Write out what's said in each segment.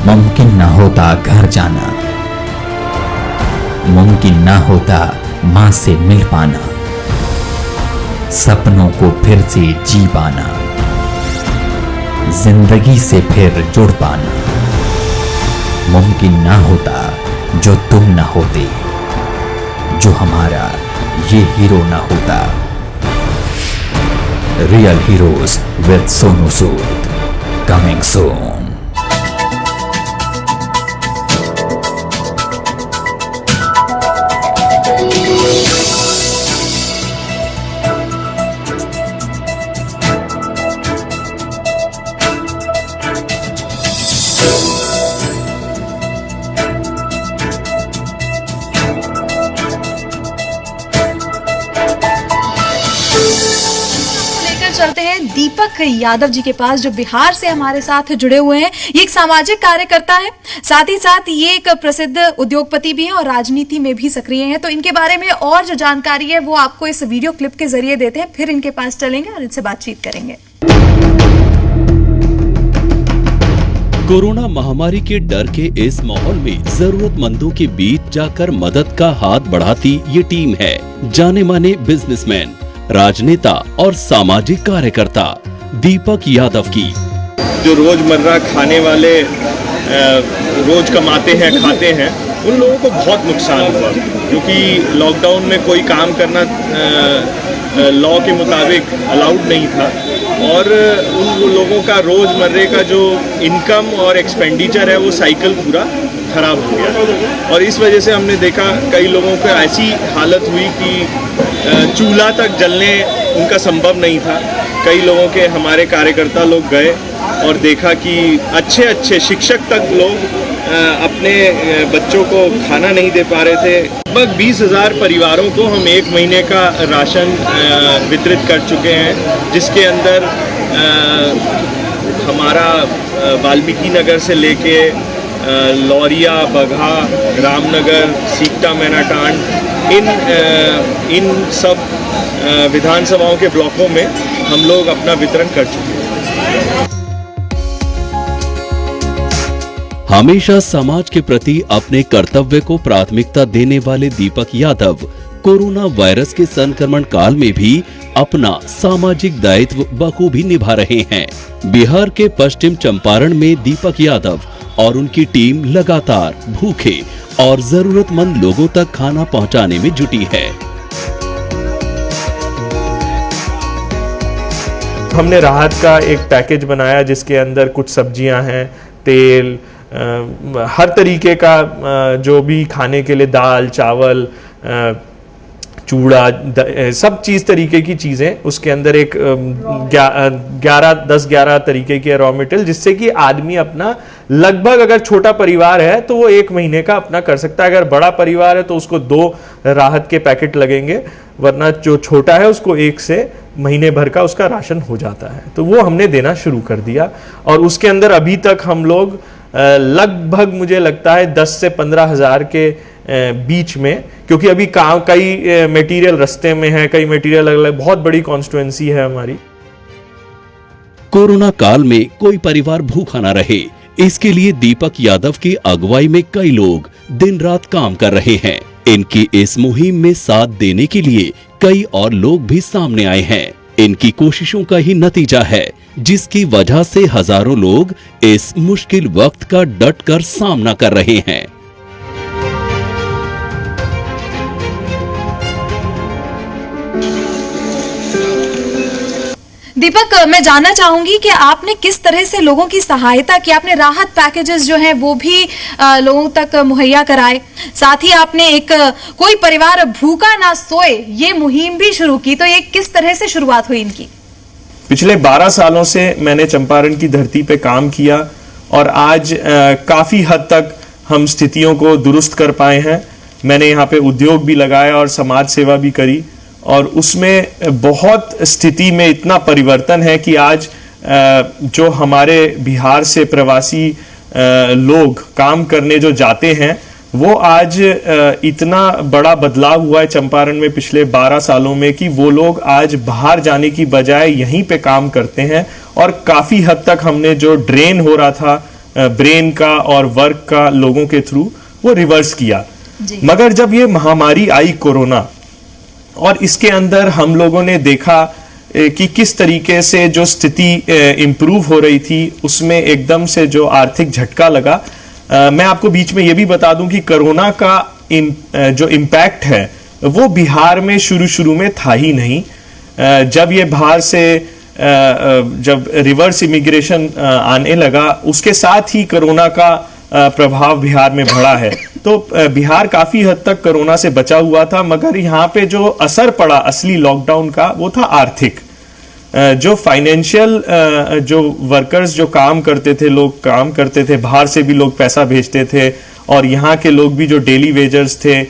मुमकिन ना होता घर जाना, मुमकिन ना होता मां से मिल पाना, सपनों को फिर से जी पाना, जिंदगी से फिर जुड़ पाना। मुमकिन ना होता जो तुम ना होते, जो हमारा ये हीरो ना होता। Real heroes with Sonu Sood, coming soon. चलते हैं दीपक यादव जी के पास, जो बिहार से हमारे साथ जुड़े हुए हैं। ये एक सामाजिक कार्यकर्ता है, साथ ही साथ ये एक प्रसिद्ध उद्योगपति भी हैं और राजनीति में भी सक्रिय हैं। तो इनके बारे में और जो जानकारी है वो आपको इस वीडियो क्लिप के जरिए देते हैं, फिर इनके पास चलेंगे और इनसे बातचीत करेंगे। कोरोना महामारी के डर के इस माहौल में जरूरतमंदों के बीच जाकर मदद का हाथ बढ़ाती ये टीम है जाने माने बिजनेसमैन, राजनेता और सामाजिक कार्यकर्ता दीपक यादव की। जो रोजमर्रा खाने वाले रोज कमाते हैं खाते हैं, उन लोगों को बहुत नुकसान हुआ, क्योंकि लॉकडाउन में कोई काम करना लॉ के मुताबिक अलाउड नहीं था और उन लोगों का रोजमर्रे का जो इनकम और एक्सपेंडिचर है वो साइकिल पूरा खराब हो गया। और इस वजह से हमने देखा कई लोगों को ऐसी हालत हुई कि चूल्हा तक जलने उनका संभव नहीं था। कई लोगों के हमारे कार्यकर्ता लोग गए और देखा कि अच्छे शिक्षक तक लोग अपने बच्चों को खाना नहीं दे पा रहे थे। लगभग 20,000 परिवारों को हम 1 महीने का राशन वितरित कर चुके हैं, जिसके अंदर हमारा वाल्मीकि नगर से लेके लौरिया, बगहा, रामनगर, सीकटा, मैनाटांड, इन सब विधानसभाओं के ब्लॉकों में हम लोग अपना वितरण कर चुके हैं। हमेशा समाज के प्रति अपने कर्तव्य को प्राथमिकता देने वाले दीपक यादव कोरोना वायरस के संक्रमण काल में भी अपना सामाजिक दायित्व बखूबी निभा रहे हैं। बिहार के पश्चिम चंपारण में दीपक यादव और उनकी टीम लगातार भूखे और जरूरतमंद लोगों तक खाना पहुंचाने में जुटी है। हमने राहत का एक पैकेज बनाया जिसके अंदर कुछ सब्जियां हैं, तेल, हर तरीके का जो भी खाने के लिए दाल, चावल, चूड़ा, सब चीज तरीके की चीजें, उसके अंदर एक 10-11 तरीके के रॉ मटेरियल, जिससे कि आदमी अपना लगभग, अगर छोटा परिवार है तो वो 1 महीने का अपना कर सकता है। अगर बड़ा परिवार है तो उसको 2 राहत के पैकेट लगेंगे, वरना जो छोटा है उसको 1 से महीने भर का उसका राशन हो जाता है। तो वो हमने देना शुरू कर दिया और उसके अंदर अभी तक हम लोग लगभग, मुझे लगता है 10 से 15 हज़ार के बीच में, क्योंकि अभी कई मटेरियल रास्ते में है, कई मटेरियल अलग, बहुत बड़ी कॉन्स्टिट्यूएंसी है हमारी। कोरोना काल में कोई परिवार भूखा न रहे, इसके लिए दीपक यादव की अगुवाई में कई लोग दिन रात काम कर रहे हैं। इनकी इस मुहिम में साथ देने के लिए कई और लोग भी सामने आए हैं। इनकी कोशिशों का ही नतीजा है, जिसकी वजह से हजारों लोग इस मुश्किल वक्त का डटकर सामना कर रहे हैं। दीपक, मैं जानना चाहूंगी कि आपने किस तरह से लोगों की सहायता की। आपने राहत पैकेजेस जो हैं वो भी लोगों तक मुहैया कराए, साथ ही आपने एक कोई परिवार भूखा ना सोए ये मुहिम भी शुरू की। तो ये किस तरह से शुरुआत हुई इनकी? पिछले 12 सालों से मैंने चंपारण की धरती पे काम किया और आज काफी हद तक हम स्थितियों को दुरुस्त कर पाए हैं। मैंने यहाँ पे उद्योग भी लगाया और समाज सेवा भी करी और उसमें बहुत स्थिति में इतना परिवर्तन है कि आज जो हमारे बिहार से प्रवासी लोग काम करने जो जाते हैं, वो आज इतना बड़ा बदलाव हुआ है चंपारण में पिछले 12 सालों में कि वो लोग आज बाहर जाने की बजाय यहीं पे काम करते हैं। और काफ़ी हद तक हमने जो ड्रेन हो रहा था ब्रेन का और वर्क का लोगों के थ्रू वो रिवर्स किया। जी। मगर जब ये महामारी आई कोरोना, और इसके अंदर हम लोगों ने देखा कि किस तरीके से जो स्थिति इम्प्रूव हो रही थी, उसमें एकदम से जो आर्थिक झटका लगा। मैं आपको बीच में ये भी बता दूं कि कोरोना का जो इम्पैक्ट है वो बिहार में शुरू में था ही नहीं। जब ये बाहर से जब रिवर्स इमिग्रेशन आने लगा, उसके साथ ही कोरोना का प्रभाव बिहार में बढ़ा है। तो बिहार काफी हद तक कोरोना से बचा हुआ था, मगर यहाँ पे जो असर पड़ा असली लॉकडाउन का वो था आर्थिक। जो फाइनेंशियल जो वर्कर्स जो काम करते थे, लोग काम करते थे, बाहर से भी लोग पैसा भेजते थे, और यहाँ के लोग भी जो डेली वेजर्स थे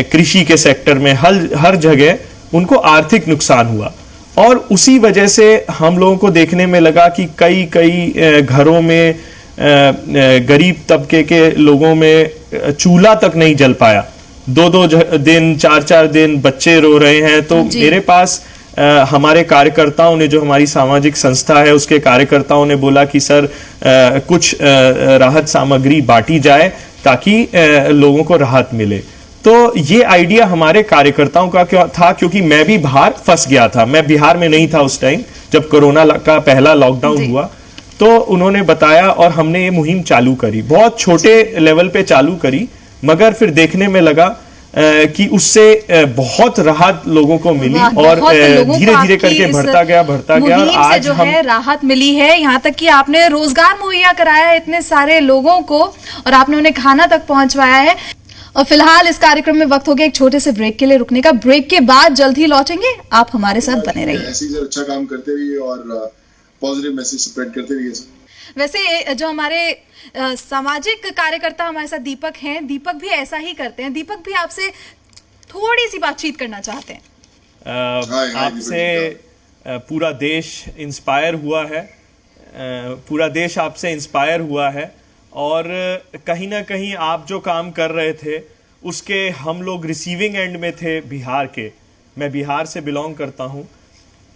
कृषि के सेक्टर में, हर जगह उनको आर्थिक नुकसान हुआ। और उसी वजह से हम लोगों को देखने में लगा कि कई घरों में गरीब तबके के लोगों में चूल्हा तक नहीं जल पाया। 2-2 दिन 4-4 दिन बच्चे रो रहे हैं। तो मेरे पास हमारे कार्यकर्ताओं ने, जो हमारी सामाजिक संस्था है उसके कार्यकर्ताओं ने बोला कि सर कुछ राहत सामग्री बांटी जाए ताकि लोगों को राहत मिले। तो ये आइडिया हमारे कार्यकर्ताओं का क्यों था, क्योंकि मैं भी बाहर फंस गया था। मैं बिहार में नहीं था उस टाइम जब कोरोना का पहला लॉकडाउन हुआ। तो उन्होंने बताया और हमने ये मुहिम चालू करी, बहुत छोटे लेवल पे चालू करी, मगर फिर देखने में लगा कि उससे बहुत राहत लोगों को मिली, और धीरे धीरे करके बढ़ता गया और आज जो है राहत मिली है। यहाँ तक कि आपने रोजगार मुहैया कराया इतने सारे लोगों को, और आपने उन्हें खाना तक पहुंचवाया है। और फिलहाल इस कार्यक्रम में वक्त हो गया एक छोटे से ब्रेक के लिए रुकने का। ब्रेक के बाद जल्द ही लौटेंगे, आप हमारे साथ बने रहिए। ऐसे ही अच्छा काम करते रहिए और पॉजिटिव मैसेज स्प्रेड करते रहिए। वैसे जो हमारे सामाजिक कार्यकर्ता हमारे साथ दीपक हैं, दीपक भी ऐसा ही करते हैं। दीपक भी आपसे थोड़ी सी बातचीत करना चाहते हैं। आपसे पूरा देश इंस्पायर हुआ है, पूरा देश आपसे इंस्पायर हुआ है, और कहीं ना कहीं आप जो काम कर रहे थे उसके हम लोग रिसीविंग एंड में थे बिहार के। मैं बिहार से बिलोंग करता हूं,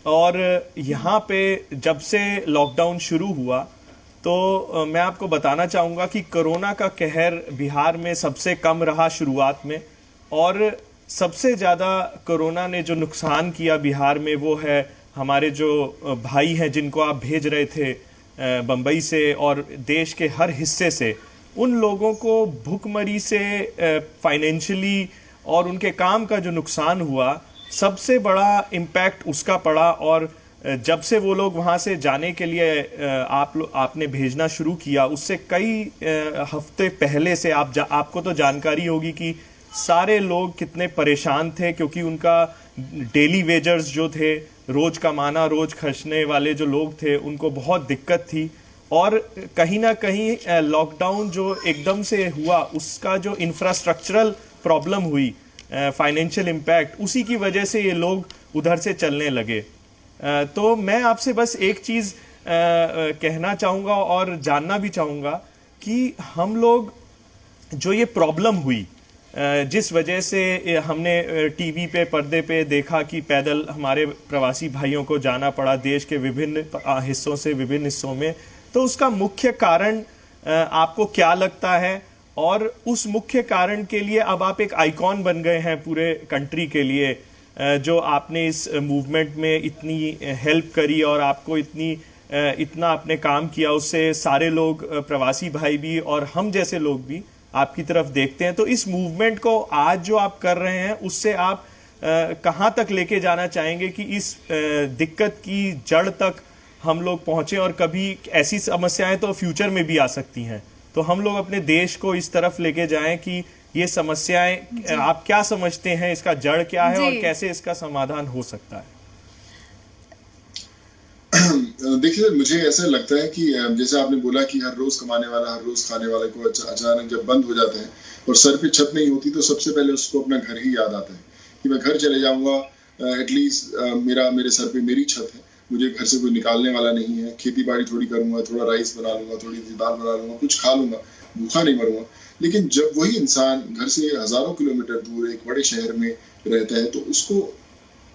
और यहाँ पे जब से लॉकडाउन शुरू हुआ तो मैं आपको बताना चाहूँगा कि कोरोना का कहर बिहार में सबसे कम रहा शुरुआत में, और सबसे ज़्यादा कोरोना ने जो नुकसान किया बिहार में वो है हमारे जो भाई हैं जिनको आप भेज रहे थे बम्बई से और देश के हर हिस्से से। उन लोगों को भुखमरी से फाइनेंशियली और उनके काम का जो नुकसान हुआ, सबसे बड़ा इम्पैक्ट उसका पड़ा। और जब से वो लोग वहाँ से जाने के लिए आपने भेजना शुरू किया, उससे कई हफ्ते पहले से आपको तो जानकारी होगी कि सारे लोग कितने परेशान थे, क्योंकि उनका डेली वेजर्स जो थे, रोज कमाना रोज खर्चने वाले जो लोग थे, उनको बहुत दिक्कत थी। और कहीं ना कहीं लॉकडाउन जो एकदम से हुआ, उसका जो इंफ्रास्ट्रक्चरल प्रॉब्लम हुई, फाइनेंशियल इम्पैक्ट, उसी की वजह से ये लोग उधर से चलने लगे। तो मैं आपसे बस एक चीज़ कहना चाहूँगा और जानना भी चाहूँगा कि हम लोग जो ये प्रॉब्लम हुई, जिस वजह से हमने टीवी पे पर्दे पे देखा कि पैदल हमारे प्रवासी भाइयों को जाना पड़ा देश के विभिन्न हिस्सों से विभिन्न हिस्सों में, तो उसका मुख्य कारण आपको क्या लगता है? और उस मुख्य कारण के लिए अब आप एक आइकॉन बन गए हैं पूरे कंट्री के लिए, जो आपने इस मूवमेंट में इतनी हेल्प करी और आपको इतना आपने काम किया, उससे सारे लोग, प्रवासी भाई भी और हम जैसे लोग भी आपकी तरफ देखते हैं। तो इस मूवमेंट को आज जो आप कर रहे हैं, उससे आप कहां तक लेके जाना चाहेंगे कि इस दिक्कत की जड़ तक हम लोग पहुंचे? और कभी ऐसी समस्याएं तो फ्यूचर में भी आ सकती हैं, तो हम लोग अपने देश को इस तरफ लेके जाएं कि ये समस्याएं, आप क्या समझते हैं, इसका जड़ क्या है और कैसे इसका समाधान हो सकता है? देखिए, मुझे ऐसा लगता है कि जैसे आपने बोला कि हर रोज कमाने वाला, हर रोज खाने वाले को अचानक जब बंद हो जाता है और सर पे छत नहीं होती, तो सबसे पहले उसको अपना घर ही याद आता है कि मैं घर चले जाऊंगा, एटलीस्ट मेरे सर पे मेरी छत है, मुझे घर से कोई निकालने वाला नहीं है, खेती बाड़ी थोड़ी करूंगा, थोड़ा राइस बना लूंगा, थोड़ी सी दाल बना लूंगा, कुछ खा लूंगा, भूखा नहीं मरूंगा। लेकिन जब वही इंसान घर से हजारों किलोमीटर दूर एक बड़े शहर में रहता है, तो उसको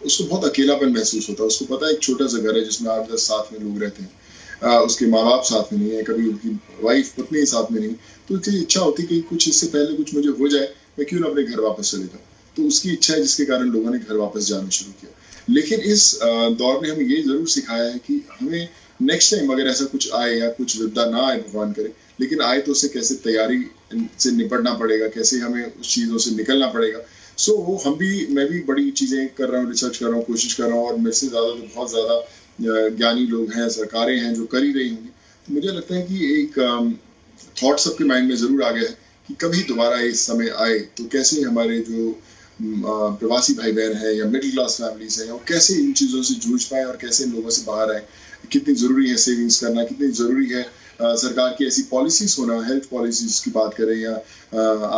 बहुत अकेलापन महसूस होता है। उसको पता है एक छोटा सा घर है जिसमें 8-10 साथ में लोग रहते हैं, उसके माँ बाप साथ में नहीं है, कभी उनकी वाइफ पत्नी साथ में नहीं, तो उसकी इच्छा होती कि कुछ इससे पहले कुछ मुझे हो जाए, मैं क्यों ना अपने घर वापस चले जाऊँ। तो उसकी इच्छा है जिसके कारण लोगों ने घर वापस जाना शुरू किया। लेकिन इस दौर ने हमें ये जरूर सिखाया है कि हमें नेक्स्ट टाइम अगर ऐसा कुछ आए या कुछ विपदा ना आए, भगवान करे, लेकिन आए तो उससे कैसे तैयारी से निपटना पड़ेगा, कैसे हमें उस चीज़ों से निकलना पड़ेगा। सो वो मैं भी बड़ी चीज़ें कर रहा हूँ, रिसर्च कर रहा हूँ, कोशिश कर रहा हूँ, और मेरे से ज़्यादा तो बहुत ज़्यादा ज्ञानी लोग हैं, सरकारें हैं जो कर ही रही होंगी। तो मुझे लगता है कि एक थॉट सबके माइंड में ज़रूर आ गया है कि कभी दोबारा इस समय आए तो कैसे हमारे जो प्रवासी भाई बहन है या मिडिल क्लास फैमिलीज है, वो कैसे इन चीज़ों से जूझ पाए और कैसे इन लोगों से बाहर आए। कितनी ज़रूरी है सेविंग्स करना, कितनी ज़रूरी है सरकार की ऐसी पॉलिसीज होना, हेल्थ पॉलिसीज की बात करें या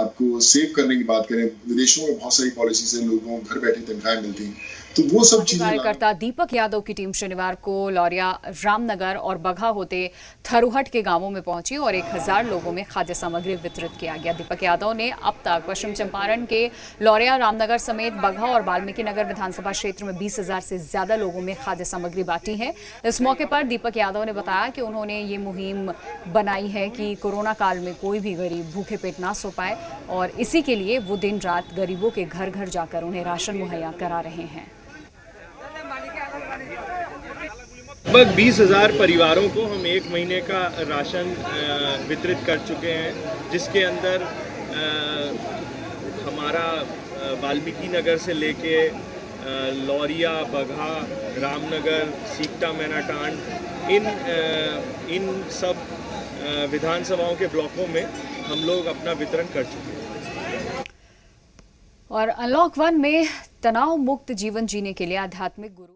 आपको सेव करने की बात करें। विदेशों में बहुत सारी पॉलिसीज हैं, लोगों को घर बैठे तनख्वाहें मिलती हैं, तो वो सब चीजें। कार्यकर्ता दीपक यादव की टीम शनिवार को लौरिया, रामनगर और बगहा होते थरुहट के गांवों में पहुंची और 1000 लोगों में खाद्य सामग्री वितरित किया गया। दीपक यादव ने अब तक पश्चिम चंपारण के लौरिया, रामनगर समेत बगहा और वाल्मीकि नगर विधानसभा क्षेत्र में 20,000 से ज्यादा लोगों में खाद्य सामग्री बांटी है। इस मौके पर दीपक यादव ने बताया कि उन्होंने ये मुहिम बनाई है कि कोरोना काल में कोई भी गरीब भूखे पेट ना सो पाए, और इसी के लिए वो दिन रात गरीबों के घर घर जाकर उन्हें राशन मुहैया करा रहे हैं। लगभग 20,000 परिवारों को हम 1 महीने का राशन वितरित कर चुके हैं, जिसके अंदर हमारा वाल्मीकि नगर से लेके लौरिया, बगहा, रामनगर, सीकटा, मैनाटांड, इन सब विधानसभाओं के ब्लॉकों में हम लोग अपना वितरण कर चुके हैं। और अनलॉक 1 में तनाव मुक्त जीवन जीने के लिए आध्यात्मिक गुरु